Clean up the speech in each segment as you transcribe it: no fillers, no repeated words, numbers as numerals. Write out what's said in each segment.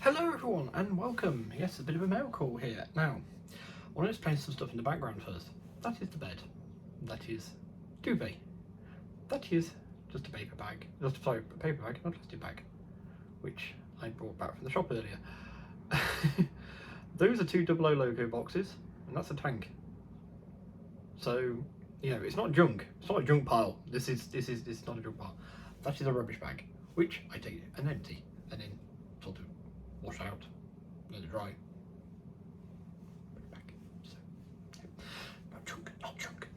Hello everyone and welcome. Yes, a bit of a mail call here. Now, I want to explain some stuff in the background first. That is the bed. That is duvet. That is just a paper bag. A paper bag, not a plastic bag, which I brought back from the shop earlier. Those are two 00 logo boxes, and that's a tank. So, it's not junk. It's not a junk pile. This is not a junk pile. That is a rubbish bag, which I take and empty, and then sort of wash out, let it dry, put it back. So, not junk, not junk.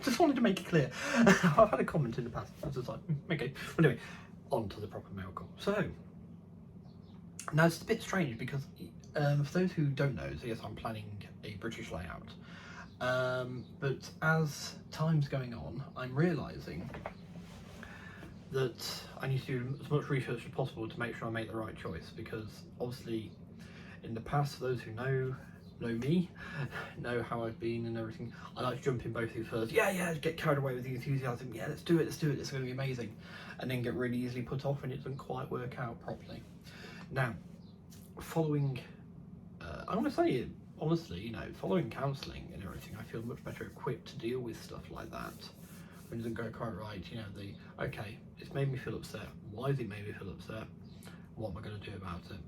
Just wanted to make it clear. I've had a comment in the past. I was just like, okay. Well, anyway, on to the proper mail call. So, now it's a bit strange because for those who don't know, so yes, I'm planning a British layout. But as time's going on, I'm realising that I need to do as much research as possible to make sure I make the right choice, because obviously in the past, for those who know me, know how I've been and everything, I like to jump in both things first. Yeah, get carried away with the enthusiasm. Yeah, let's do it, it's going to be amazing. And then get really easily put off when it doesn't quite work out properly. Now, following, I'm going to say it honestly, following counselling and everything, I feel much better equipped to deal with stuff like that. When it doesn't go quite right, okay, it's made me feel upset. Why has it made me feel upset? What am I going to do about it?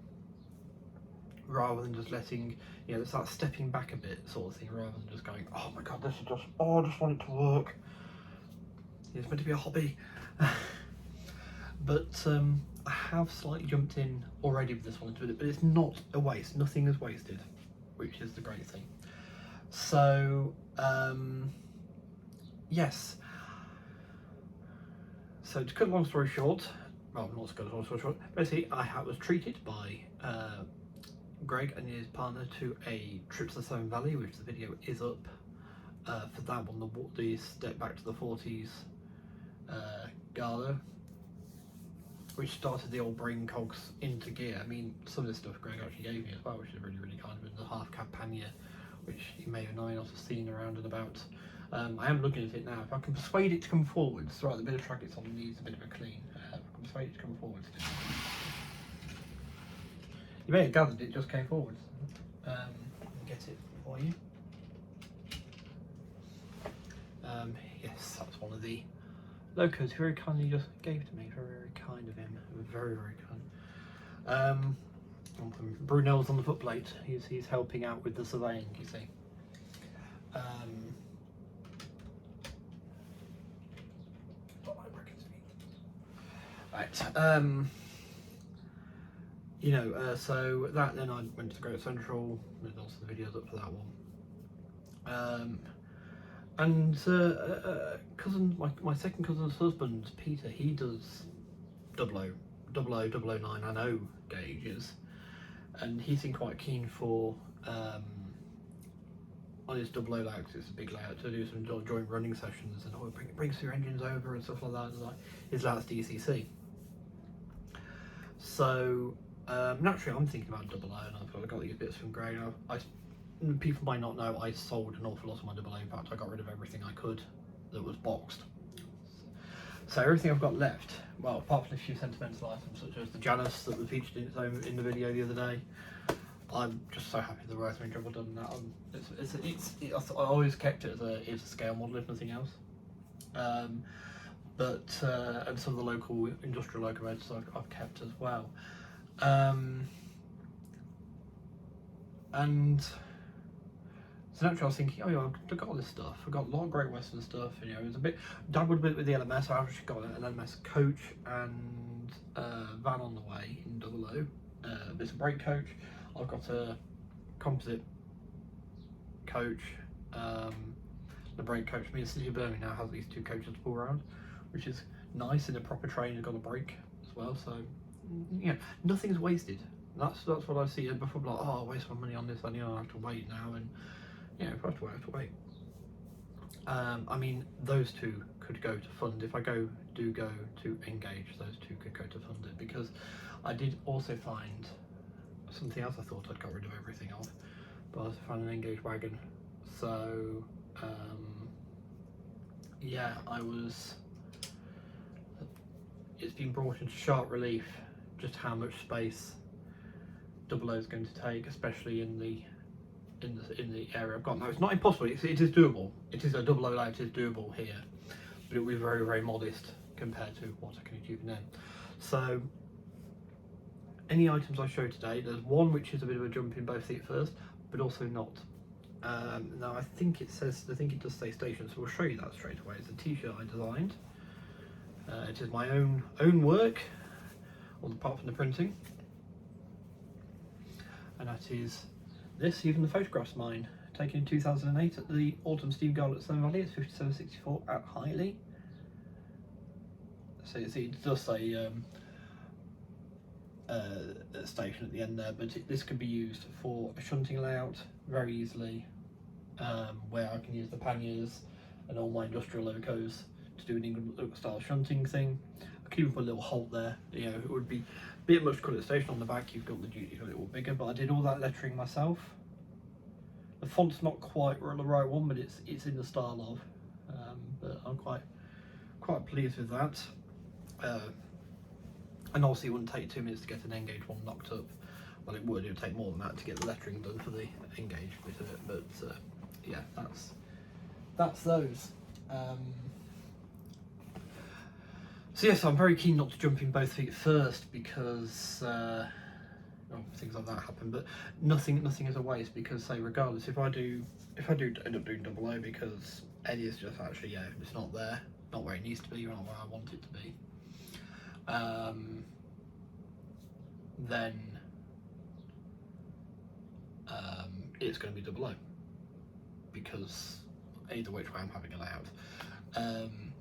Rather than just letting, start stepping back a bit, sort of thing, rather than just going, oh my god, this is just, I just want it to work. It's meant to be a hobby. But I have slightly jumped in already with this one, but it's not a waste. Nothing is wasted, which is the great thing. So, yes. So to cut a long story short, well, not to cut a long story short, basically I was treated by Greg and his partner to a trip to the Severn Valley, which the video is up for that one, the Step Back to the 40s gala, which started the old brain cogs into gear. I mean, some of this stuff Greg actually gave me as well, which is really, really kind of it. The half cab pannier, which you may or may not have seen around and about. I am looking at it now. If I can persuade it to come forwards, right, the bit of track it's on needs a bit of a clean. If I can persuade it to come forwards. You may have gathered it just came forwards. Get it for you. Yes, that's one of the locos who very kindly just gave to me. Very, very kind of him. Very, very kind. Brunel's on the footplate. He's helping out with the surveying, you see. Right. So that, then I went to the Great Central. There's also the videos up for that one. And my second cousin's husband, Peter, he does 00, 009 I know gauges, and he seemed quite keen for on his 00 layout, because it's a big layout, to do some joint running sessions, and it brings your engines over and stuff like that. And his layout's DCC. So naturally, I'm thinking about 00, and I've got these bits from Greg. People might not know, I sold an awful lot of my 00. In fact, I got rid of everything I could that was boxed. So everything I've got left, well, apart from a few sentimental items such as the Janus that was featured in the video the other day, I'm just so happy the Rosemary job done that. I always kept it as a scale model, if nothing else. And some of the local industrial locomotives I've kept as well. And so naturally I was thinking, oh yeah, I've got all this stuff. I've got a lot of Great Western stuff. It was a bit dabbled a bit with the LMS. I've actually got an LMS coach and van on the way in 00. There's a brake coach. I've got a composite coach. The brake coach. I mean, the City of Birmingham now has these two coaches to pull around, which is nice. In a proper train, it's got a brake as well. So nothing's wasted. That's what I see. And before I'm like, oh, I waste my money on this. I have to wait now, and if I have to wait. I mean, those two could go to fund. If I do go to Engage, those two could go to fund it, because I did also find something else I thought I'd got rid of everything of, but I also found an Engage wagon. So it's been brought into sharp relief just how much space Double O is going to take, especially in the area I've got now. It's not impossible. It is doable. It is a double O layout. It is doable here, but it will be very, very modest compared to what I can achieve now. So, any items I show today, there's one which is a bit of a jump in both feet first, but also not. Now I think it does say station, so we'll show you that straight away. It's a T-shirt I designed. It is my own work, all apart from the printing, and that is this. Even the photograph's mine, taken in 2008 at the Autumn Steve Garland at Stone Valley. It's 5764 at Highley. So it does say a station at the end there, but this can be used for a shunting layout very easily, where I can use the panniers and all my industrial logos to do an England style shunting thing. I could even put a little halt there. You know, it would be a bit much to call it a station on the back. You've got the duty a little bigger, but I did all that lettering myself. The font's not quite the right one, but it's in the style of. But I'm quite pleased with that. And obviously it wouldn't take 2 minutes to get an N-gauge one knocked up. Well, it would take more than that to get the lettering done for the N-gauge bit of it, but yeah, that's those. So yes, I'm very keen not to jump in both feet first, because things like that happen, but nothing is a waste, because say regardless, if I do end up doing double O, because Eddie is just actually, it's not there, not where it needs to be, or not where I want it to be, then it's going to be double O, because either which way I'm having a layout.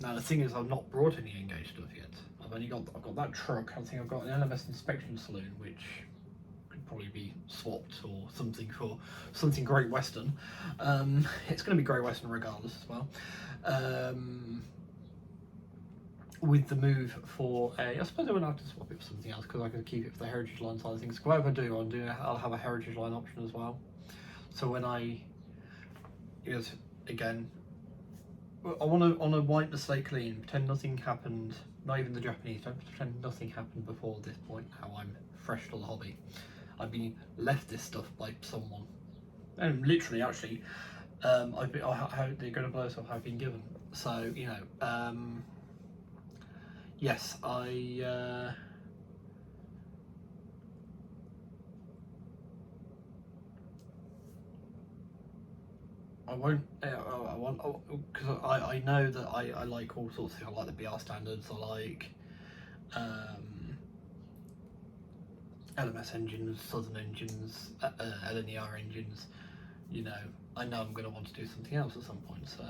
Now the thing is, I've not brought any N-gauge stuff yet. I've got that truck. I think I've got an LMS inspection saloon, which could probably be swapped or something for something Great Western. It's going to be Great Western regardless as well. With the move for I suppose I would have to swap it for something else, because I could keep it for the heritage line side of things. Whatever I do, I'll have a heritage line option as well. So when again, I want to wipe the slate clean, pretend nothing happened. Not even the Japanese, don't pretend nothing happened before this point. How I'm fresh to the hobby. I've been left this stuff by someone, and literally, actually, they're going to blow stuff I've been given. So yes, I won't. I want, because I know that I like all sorts of things. I like the BR standards. I like LMS engines, Southern engines, LNER engines. I know I'm going to want to do something else at some point. So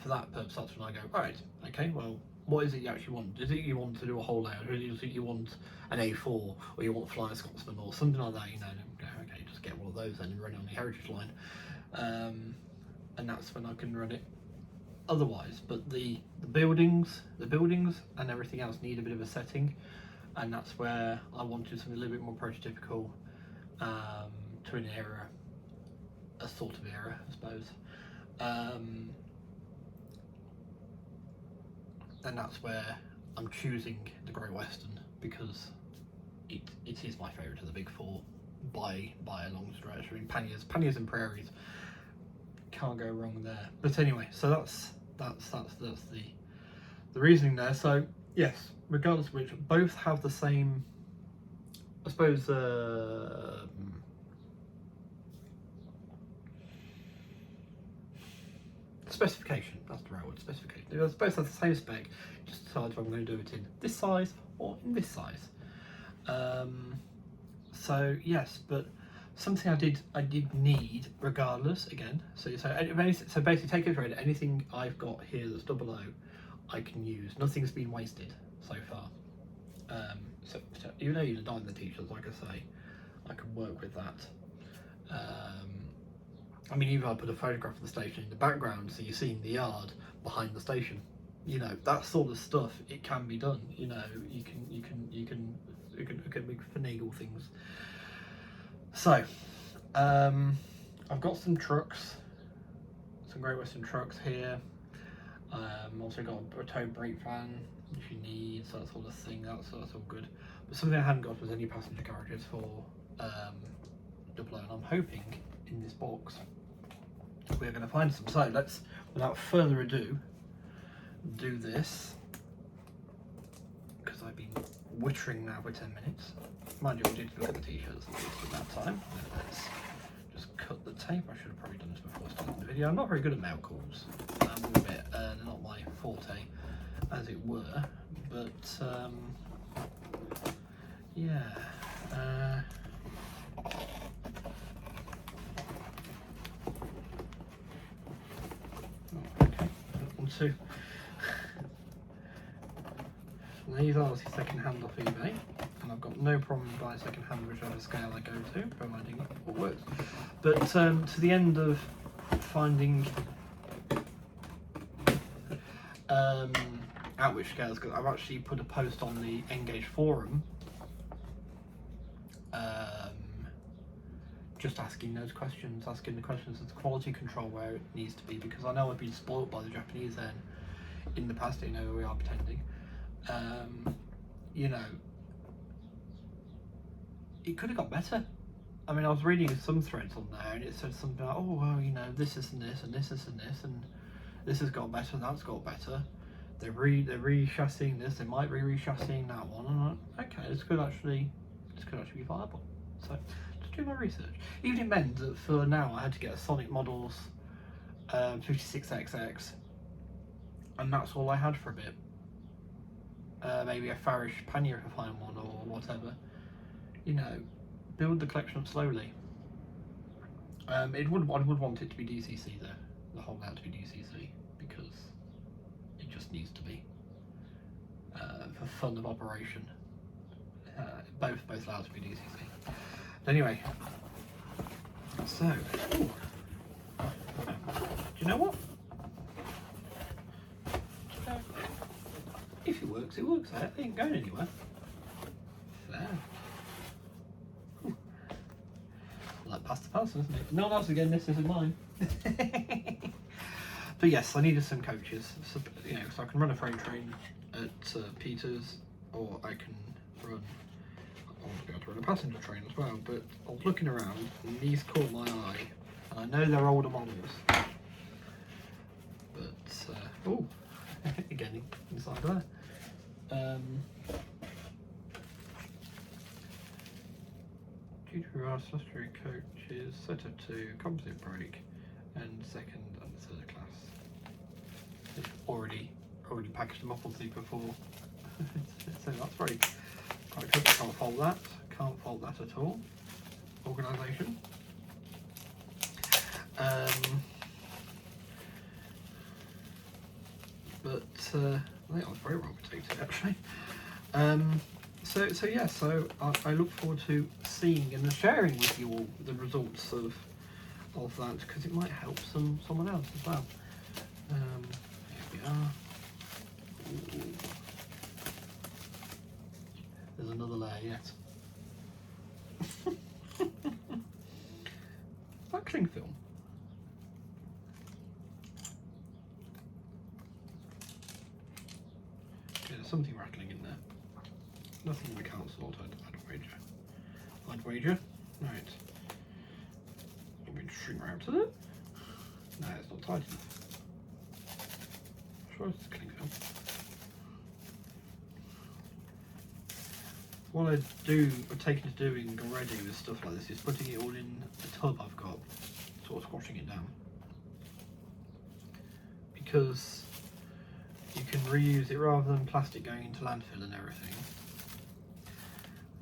for that purpose, that's when I go, right, okay, well, what is it you actually want? Is it you want to do a whole layout, or is it you want an A4, or you want Flying Scotsman, or something like that? Okay, just get one of those then and run it on the heritage line. And that's when I can run it otherwise. But the buildings and everything else need a bit of a setting, and that's where I wanted something a little bit more prototypical, to an era, a sort of era, I suppose. And that's where I'm choosing the Great Western, because it is my favourite of the big four by a long stretch. I mean, panniers and prairies, can't go wrong there. But anyway, so that's the reasoning there. So yes, regardless of which, both have the same, I suppose, specification. That's the right word, specification. They both have the same spec, just decide if I'm going to do it in this size or in this size. So yes, but something I did need regardless. Again, so basically, take it straight. Anything I've got here that's double O, I can use. Nothing's been wasted so far. So even though you design the t-shirts, like I say, I can work with that. I mean, even if I put a photograph of the station in the background, so you're seeing the yard behind the station. That sort of stuff. It can be done. You can finagle things. So, I've got some trucks, some Great Western trucks here. Also got a tow brake van if you need, so that sort of thing. That's all good. But something I hadn't got was any passenger carriages for double O, and I'm hoping in this box we're going to find some. So let's, without further ado, do this, because I've been wittering now for 10 minutes. Mind you, I did look at the t-shirts at least at that time. Let's just cut the tape. I should have probably done this before starting the video. I'm not very good at mail calls. I'm a little bit, they're not my forte, as it were. But yeah. Okay. Want to. These are obviously second hand off eBay, and I've got no problem buying second hand whichever scale I go to, providing it works. But to the end of finding out which scales, because I've actually put a post on the Engage forum just asking those questions, asking the questions of the quality control where it needs to be, because I know I've been spoilt by the Japanese then in the past. They know we are pretending. You know, it could have got better. I mean, I was reading some threads on there and it said something like, oh, well, you know, this is and this and this is and this and this has got better and that's got better. They're re-chassis this, they might be re-chassis that one, and I'm like, okay, this could actually be viable. So just do my research. Even it meant that for now I had to get a Sonic Models 56XX, and that's all I had for a bit. Maybe a Farish Pannier if I find one, or whatever. You know, build the collection up slowly. I would want it to be DCC though, the whole lot to be DCC, because it just needs to be for fun of operation. Both allowed to be DCC. But anyway, so do you know what? If it works, it works. It ain't going anywhere. Fair. Like pasta pasta, isn't it? No one else again. This isn't mine. But yes, I needed some coaches. So, you know, so I can run a freight train at Peters, or I can run. I want to be able to run a passenger train as well. But I was looking around, and these caught my eye, and I know they're older models. But oh. Again, inside there. Due to our accessory coaches, set of 2, composite brake, and second and third class. It's already packaged them up on Super 4. So that's very quite good. Can't fault that. Can't fault that at all. Organisation. But I think I was very well protected actually. So yeah, so I look forward to seeing and sharing with you all the results of that, because it might help someone else as well. Here we are. Ooh. There's another layer yet. Is that cling film? There's something rattling in there. Nothing we can't sort, I'd wager. I'd wager. Right. Do we string around to it? No, it's not tight enough. I'm sure it's cling film. What I've taken to doing already with stuff like this is putting it all in the tub I've got, sort of squashing it down. Because you can reuse it rather than plastic going into landfill and everything.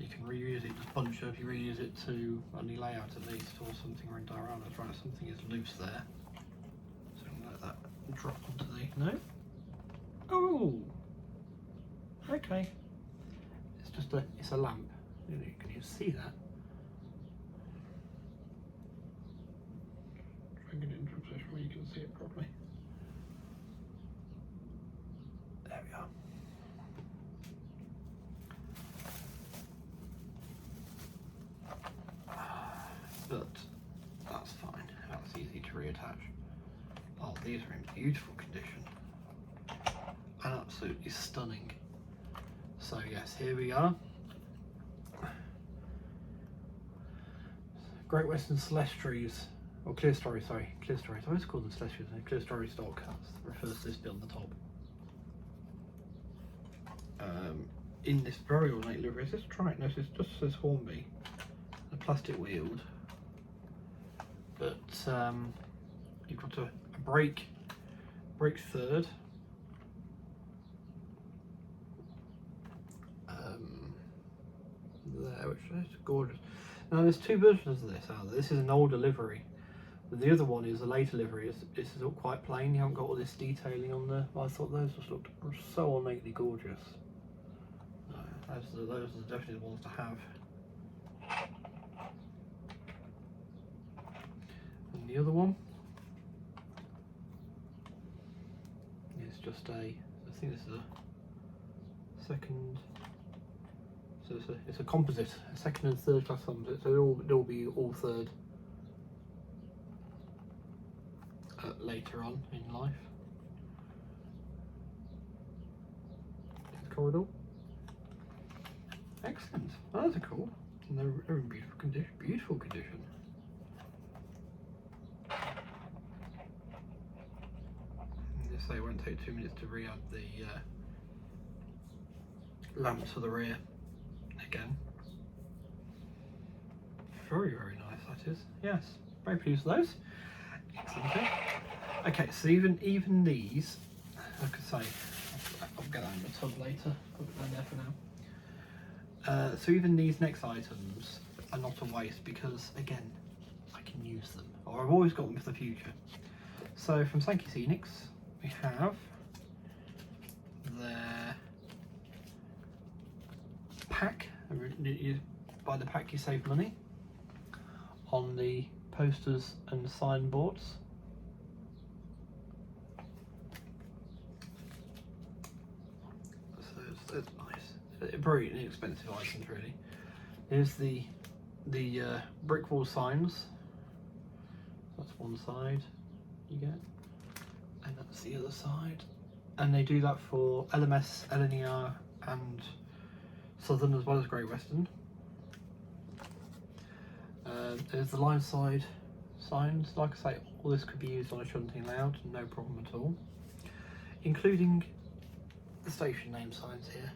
You can reuse it, just bunch up, you reuse it to only layout at least, or something or dioramas, right? Something is loose there. So I'm gonna let that drop onto the, no? Oh! Okay. It's just it's a lamp. Can you see that? Try and get it into a position where you can see it properly. There we are. But that's fine. That's easy to reattach. Oh, these are in beautiful condition. And absolutely stunning. So yes, here we are. Great Western Celestries, or Clear Story, sorry, Clear Story. I always call them Celestries. Clear Story stock. That refers to this bit on the top. In this very ornate livery, is this Triton? It just says Hornby, the plastic wheeled. But you've got a brake third. There, which is gorgeous. Now there's two versions of this out there. This is an older livery. The other one is a later livery. This is all quite plain. You haven't got all this detailing on there. But I thought those just looked so ornately gorgeous. Those are definitely the ones to have. And the other one is just I think this is a second. So it's a composite, a second and third class composite. So they'll be all third later on in life. Corridor. Excellent. Oh, those are cool. And they're in beautiful condition. Beautiful condition. Yes, they won't take 2 minutes to re-add the lamps for the rear again. Very, very nice that is. Yes, very pleased with those. Excellent. Okay, so even these, like I say, I'll get that in the tub later. Put it down there for now. So even these next items are not a waste because, again, I can use them, or I've always got them for the future. So from Sankey Scenics, we have their pack. You buy the pack, you save money on the posters and signboards. So it's nice. Very inexpensive items, really. Here's the brick wall signs. That's one side you get, and that's the other side. And they do that for LMS, LNER, and Southern as well as Great Western. There's the line side signs. Like I say, all this could be used on a shunting layout, no problem at all. Including the station name signs here,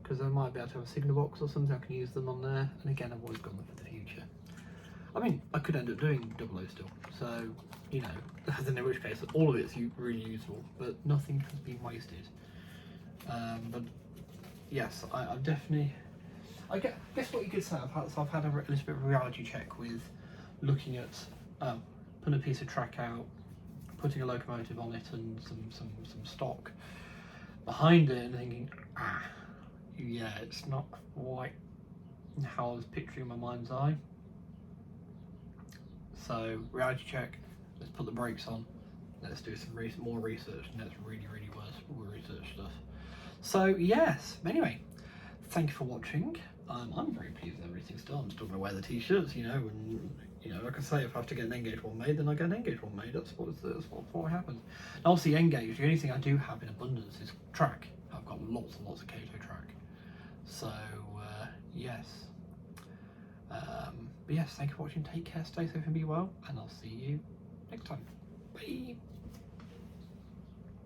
because I might be able to have a signal box or something. I can use them on there. And again, I've always got them for the future. I mean, I could end up doing 00 still, so you know, in which case all of it's really useful, but nothing has been wasted. But yes, I've definitely. I guess what you could say, I've had a little bit of a reality check with looking at putting a piece of track out, putting a locomotive on it, and some stock behind it, and thinking, yeah, it's not quite how I was picturing in my mind's eye. So reality check. Let's put the brakes on. Let's do some more research, and that's really worth research stuff. So yes. Anyway, thank you for watching. I'm very pleased with everything still. I'm still going to wear the t-shirts, you know, and you know, like I say, if I have to get an N-gauge one made, then I get an N-gauge one made. That's what happens. And obviously, N-gauge. The only thing I do have in abundance is track. I've got lots and lots of Kato track. So yes. But yes, thank you for watching. Take care, stay safe, and be well. And I'll see you next time. Bye.